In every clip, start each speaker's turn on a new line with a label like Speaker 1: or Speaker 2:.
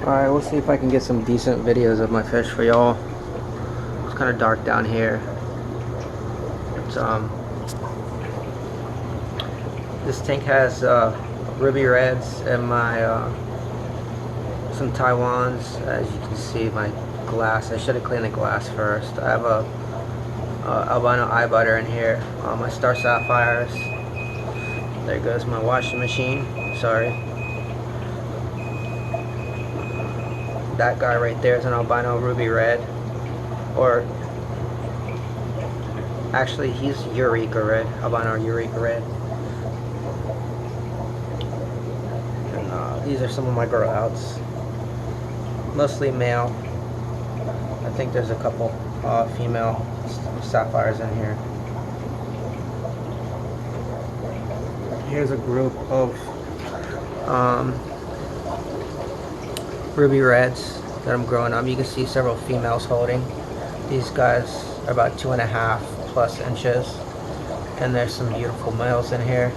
Speaker 1: Alright, we'll see if I can get some decent videos of my fish for y'all. It's kind of dark down here. It's, this tank has ruby reds and my some Taiwans. As you can see, my glass. I should have cleaned the glass first. I have a albino eye butter in here. My star sapphires. There goes my washing machine. Sorry. That guy right there is an albino ruby red, or actually he's Eureka red, albino Eureka red. And these are some of my grow outs, mostly male. I think there's a couple female sapphires in here. Here's a group of ruby reds that I'm growing up. You can see several females holding. These guys are about 2.5+ inches, and there's some beautiful males in here.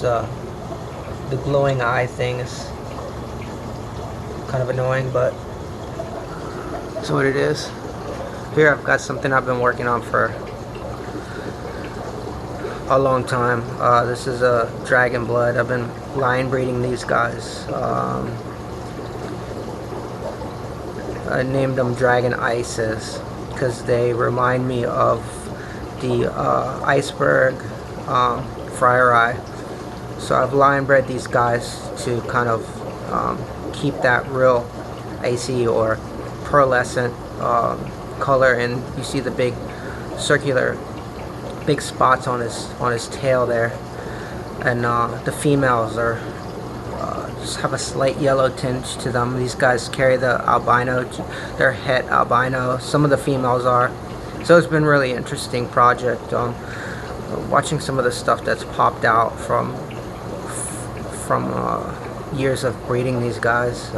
Speaker 1: The glowing eye thing is kind of annoying, but that's what it is. Here I've got something I've been working on for a long time. This is a dragon blood. I've been line breeding these guys. I named them Dragon Ices because they remind me of the iceberg friar eye. So I've line bred these guys to kind of keep that real icy or pearlescent color, and you see the big circular big spots on his tail there. And the females are just have a slight yellow tinge to them. These guys carry the albino, their het albino. Some of the females are. So it's been really interesting project. Watching some of the stuff that's popped out from years of breeding these guys.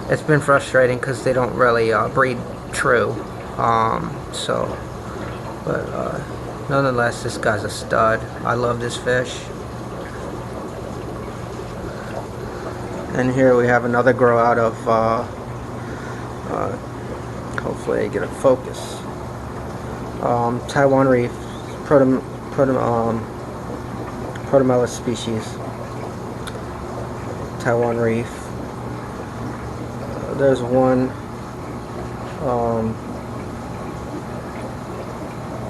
Speaker 1: It's been frustrating because they don't really breed true. But nonetheless, this guy's a stud. I love this fish. And here we have another grow out of, hopefully I get a focus, Taiwan reef, Protomellus species, Taiwan reef. There's one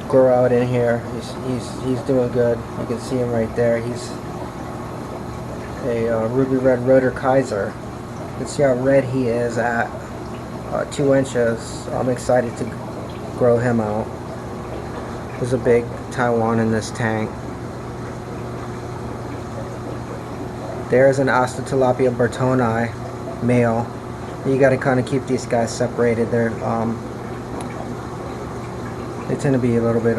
Speaker 1: grow out in here. He's doing good. You can see him right there. He's a ruby red Rotor Kaiser. You can see how red he is at 2 inches. I'm excited to grow him out. There's a big Taiwan in this tank. There's an Astatilapia burtoni male. You got to kind of keep these guys separated. They tend to be a little bit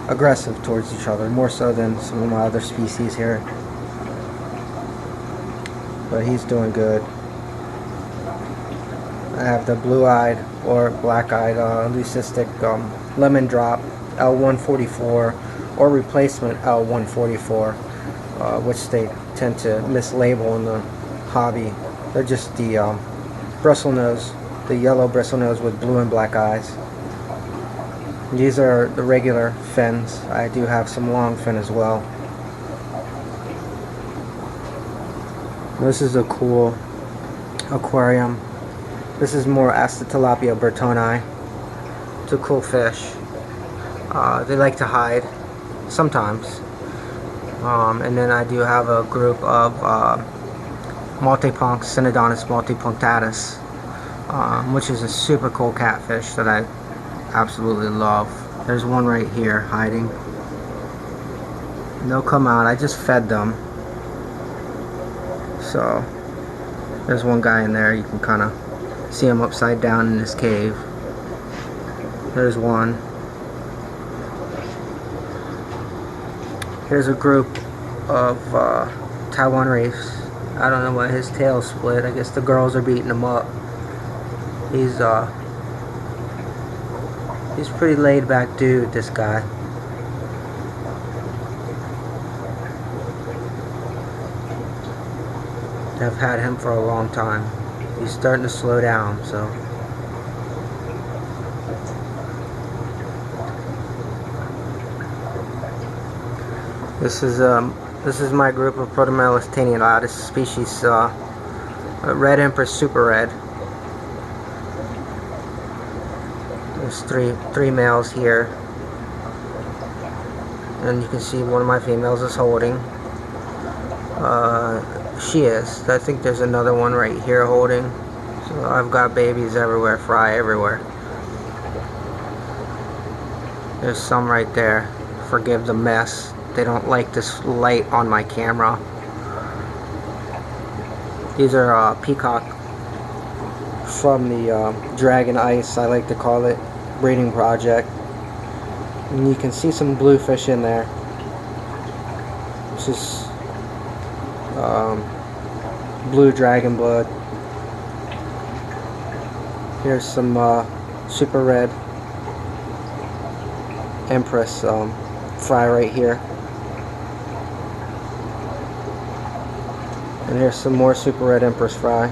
Speaker 1: aggressive towards each other, more so than some of my other species here. But he's doing good. I have the blue-eyed or black-eyed leucistic lemon drop L144 or replacement L144, which they tend to mislabel in the hobby. They're just the bristlenose, the yellow bristlenose with blue and black eyes. These are the regular fins. I do have some long fin as well. This is a cool aquarium. This is more Astatilapia burtoni. It's a cool fish. They like to hide sometimes. And then I do have a group of Multipunx, Synodontis multipunctatus, which is a super cool catfish that I absolutely love. There's one right here hiding. They'll come out. I just fed them. So there's one guy in there. You can kind of see him upside down in this cave. There's one. Here's a group of Taiwan reefs. I don't know why his tail's split. I guess the girls are beating him up. He's He's a pretty laid back dude, this guy. I've had him for a long time. He's starting to slow down, so. This is my group of Protomelas taeniolatus species, Red Empress Super Red. There's three males here, and you can see one of my females is holding. She is. I think there's another one right here holding. So I've got babies everywhere, fry everywhere. There's some right there. Forgive the mess. They don't like this light on my camera. These are peacock from the Dragon Ice, I like to call it, breeding project. And you can see some bluefish in there. This is blue dragon blood. Here's some super red Empress fry right here. And here's some more super red Empress fry.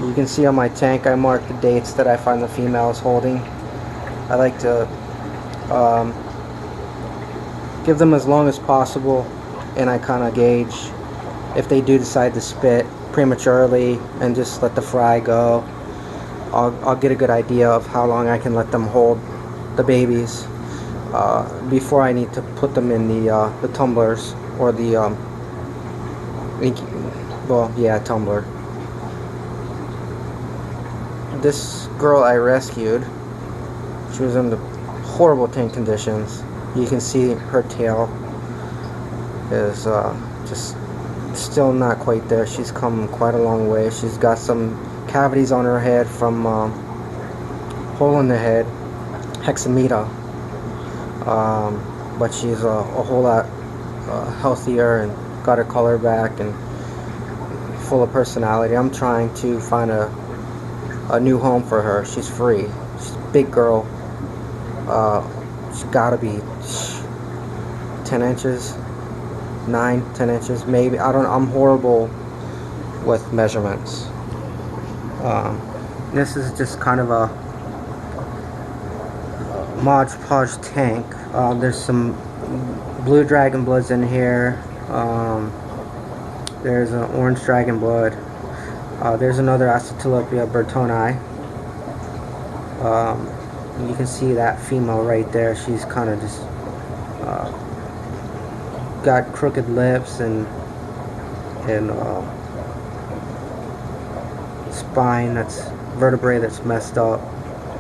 Speaker 1: You can see on my tank I marked the dates that I find the females holding. I like to give them as long as possible, and I kind of gauge if they do decide to spit prematurely and just let the fry go. I'll get a good idea of how long I can let them hold the babies before I need to put them in the tumblers or the tumbler. This girl I rescued, she was in the horrible tank conditions. You can see her tail is just still not quite there. She's come quite a long way. She's got some cavities on her head from hole in the head, hexameta, but she's a whole lot healthier and got her color back and full of personality. I'm trying to find a new home for her. She's free. She's a big girl. She's gotta be 10 inches, 9-10 inches maybe. I'm horrible with measurements. This is just kind of a Mod Podge tank. There's some blue dragon bloods in here. There's an orange dragon blood. There's another Acetilopia bertoni. You can see that female right there. She's kind of just got crooked lips and spine that's vertebrae that's messed up,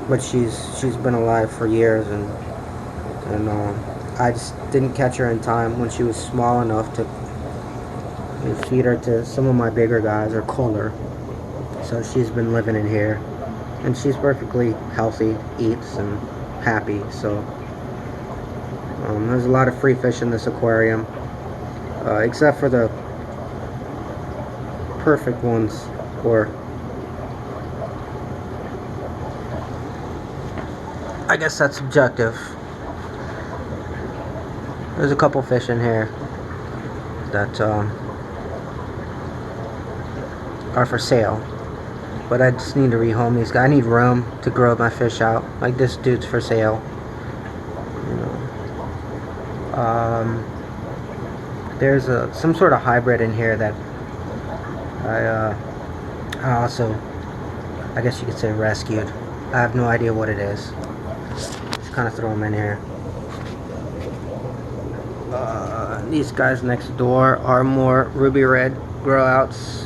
Speaker 1: but she's been alive for years, and I just didn't catch her in time when she was small enough to feed her to some of my bigger guys or culler. So she's been living in here, and she's perfectly healthy, eats and happy. So there's a lot of free fish in this aquarium, except for the perfect ones, or I guess that's subjective. There's a couple fish in here that are for sale, but I just need to rehome these guys. I need room to grow my fish out. Like this dude's for sale. You know. There's some sort of hybrid in here that I also, I guess you could say, rescued. I have no idea what it is. Just kind of throw them in here. These guys next door are more ruby red grow outs.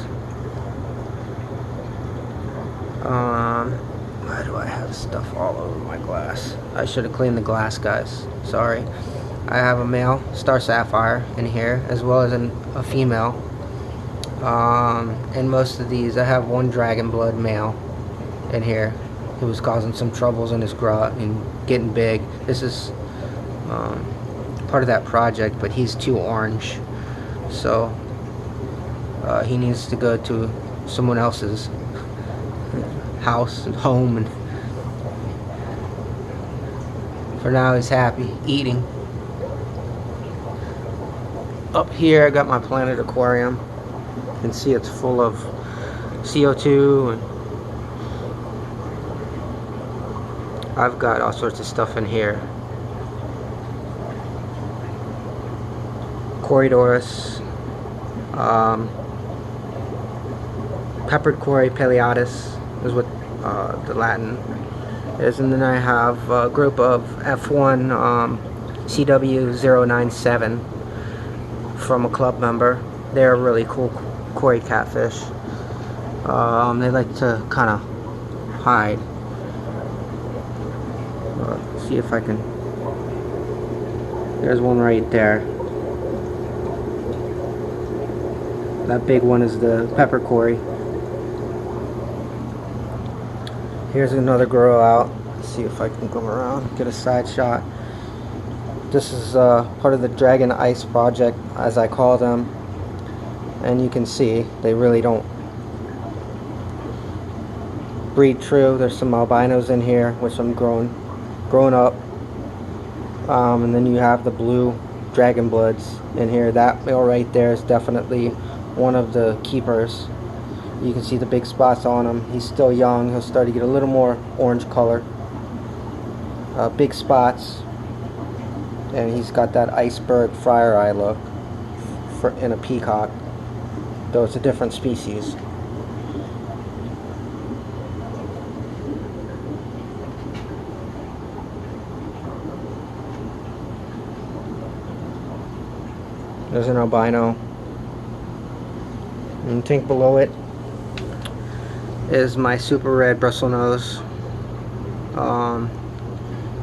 Speaker 1: Why do I have stuff all over my glass? I should have cleaned the glass, guys. Sorry. I have a male star sapphire in here, as well as a female. And most of these, I have one dragon blood male in here who was causing some troubles in his grot and getting big. This is part of that project, but he's too orange, so he needs to go to someone else's house and home and For now, he's happy eating. Up here, I got my Planet Aquarium. You can see it's full of CO2, and I've got all sorts of stuff in here. Corydoras, peppered Cory paleatus is what the Latin is, and then I have a group of F1 CW097 from a club member. They're a really cool Cory catfish. They like to kind of hide. See if I can. There's one right there. That big one is the pepper Cory. Here's another grow out. Let's see if I can come around, get a side shot. This is part of the Dragon Ice project, as I call them. And you can see they really don't breed true. There's some albinos in here, which I'm growing up. And then you have the blue dragon bloods in here. That male right there is definitely one of the keepers. You can see the big spots on him. He's still young. He'll start to get a little more orange color. Big spots. And he's got that iceberg friar eye look in a peacock, though it's a different species. There's an albino. And I think below it is my super red bristlenose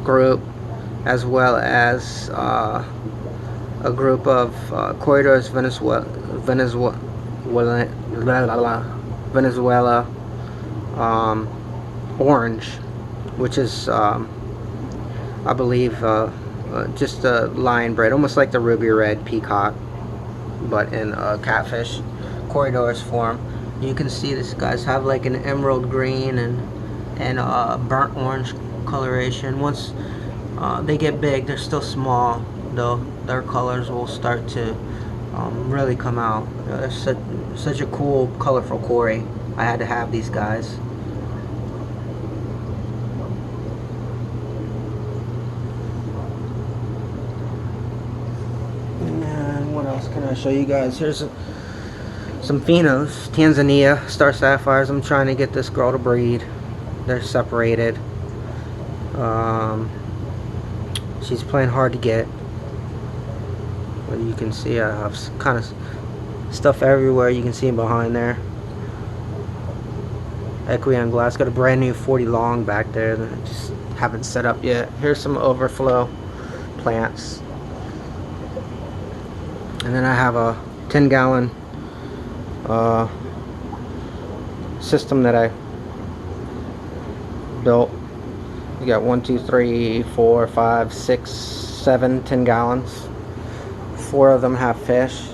Speaker 1: group, as well as a group of Corydoras Venezuela orange, which is I believe just a lion bred, almost like the ruby red peacock, but in catfish Corydoras form. You can see these guys have like an emerald green and burnt orange coloration. Once they get big, they're still small, though their colors will start to really come out. They're such a cool, colorful Cory. I had to have these guys. And what else can I show you guys? Here's some phenos, Tanzania star sapphires. I'm trying to get this girl to breed. They're separated. She's playing hard to get. But you can see I have kind of stuff everywhere. You can see behind there. Equian glass. Got a brand new 40 long back there that I just haven't set up yet. Here's some overflow plants. And then I have a 10-gallon system that I built. You got 1, 2, 3, 4, 5, 6, 7, 10 gallons. 4 of them have fish.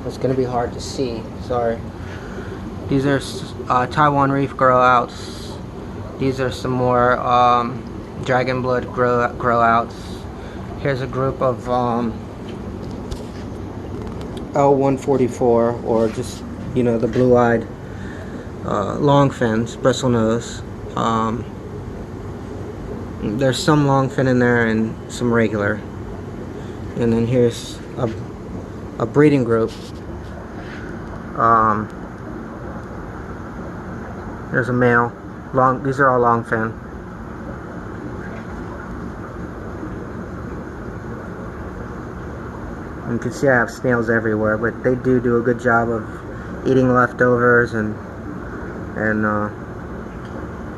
Speaker 1: It's going to be hard to see. Sorry. These are Taiwan Reef grow outs. These are some more dragon blood grow outs. Here's a group of L144, or just, you know, the blue-eyed long fins, bristlenose. There's some long fin in there and some regular. And then here's a breeding group. There's a male. These are all long fin. You can see I have snails everywhere, but they do a good job of eating leftovers, and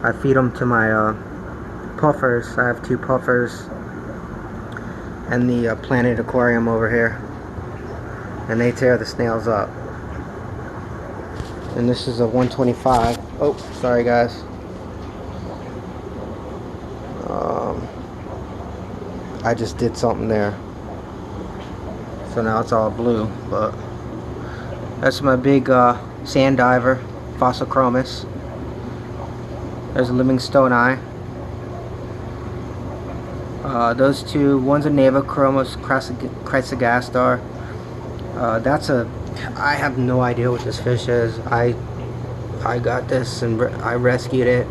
Speaker 1: I feed them to my puffers. I have 2 puffers and the Planet Aquarium over here, and they tear the snails up. And this is a 125. Oh, sorry guys. I just did something there, so now it's all blue. But that's my big sand diver, Phocochromis. There's a livingstone eye. Those two, one's a Navachromis chrysogastor. I have no idea what this fish is. I got this and I rescued it,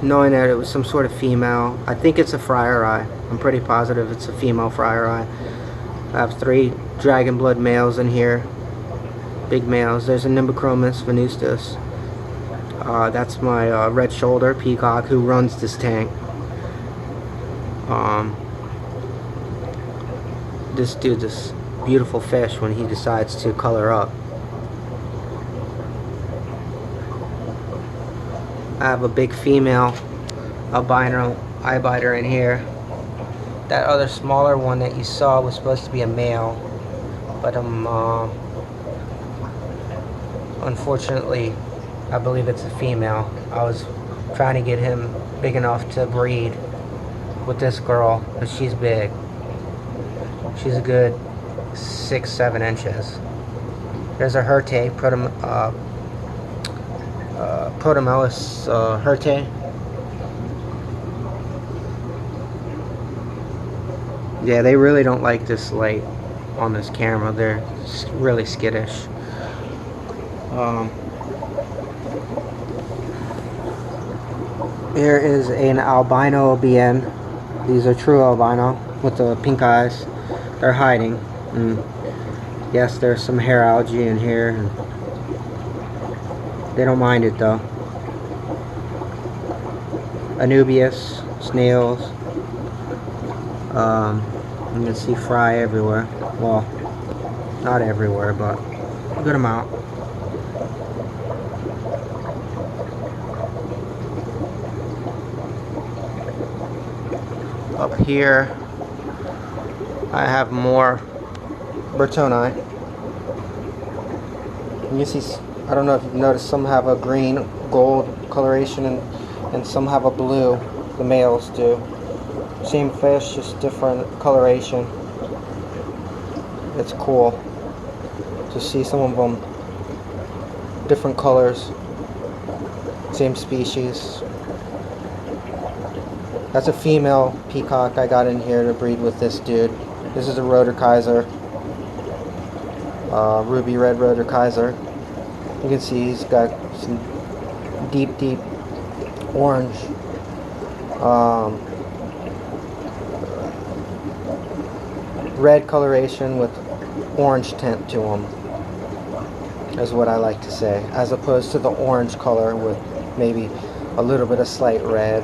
Speaker 1: knowing that it was some sort of female. I think it's a friar eye. I'm pretty positive it's a female friar eye. I have 3 dragon blood males in here, big males. There's a Nimbochromis venustus. That's my red shoulder peacock who runs this tank. This dude's this beautiful fish when he decides to color up. I have a big female albino eye biter in here. That other smaller one that you saw was supposed to be a male, but unfortunately I believe it's a female. I was trying to get him big enough to breed with this girl, but she's big. She's a good 6-7 inches. There's a Hirte, Protomelis Hirte. Yeah, they really don't like this light on this camera. They're really skittish. Here is an albino BN. These are true albino with the pink eyes. They're hiding. And yes, there's some hair algae in here. And they don't mind it though. Anubias, snails. You can see fry everywhere. Well, not everywhere, but a good amount. Up here, I have more Bertoni. You see, I don't know if you've noticed, some have a green, gold coloration, and some have a blue. The males do. Same fish, just different coloration. It's cool to see some of them different colors, same species. That's a female peacock I got in here to breed with this dude. This is a Roderkaiser, ruby red Roderkaiser. You can see he's got some deep orange red coloration with orange tint to them, is what I like to say, as opposed to the orange color with maybe a little bit of slight red,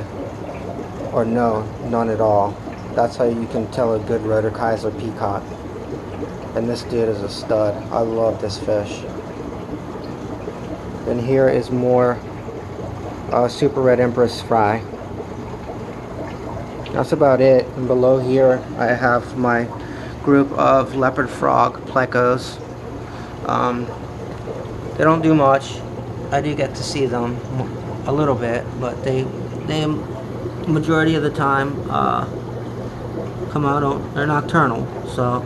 Speaker 1: or none at all. That's how you can tell a good Roderkaiser peacock. And this dude is a stud. I love this fish. And here is more super red empress fry. That's about it. And below here I have my group of leopard frog plecos. They don't do much. I do get to see them a little bit, but they majority of the time come out. They're nocturnal, so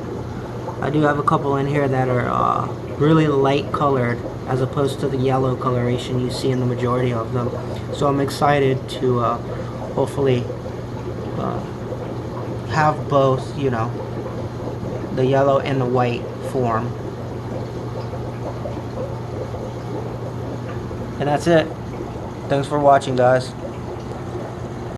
Speaker 1: I do have a couple in here that are really light colored as opposed to the yellow coloration you see in the majority of them. So I'm excited to hopefully have both, you know, the yellow and the white form. And that's it. Thanks for watching, guys.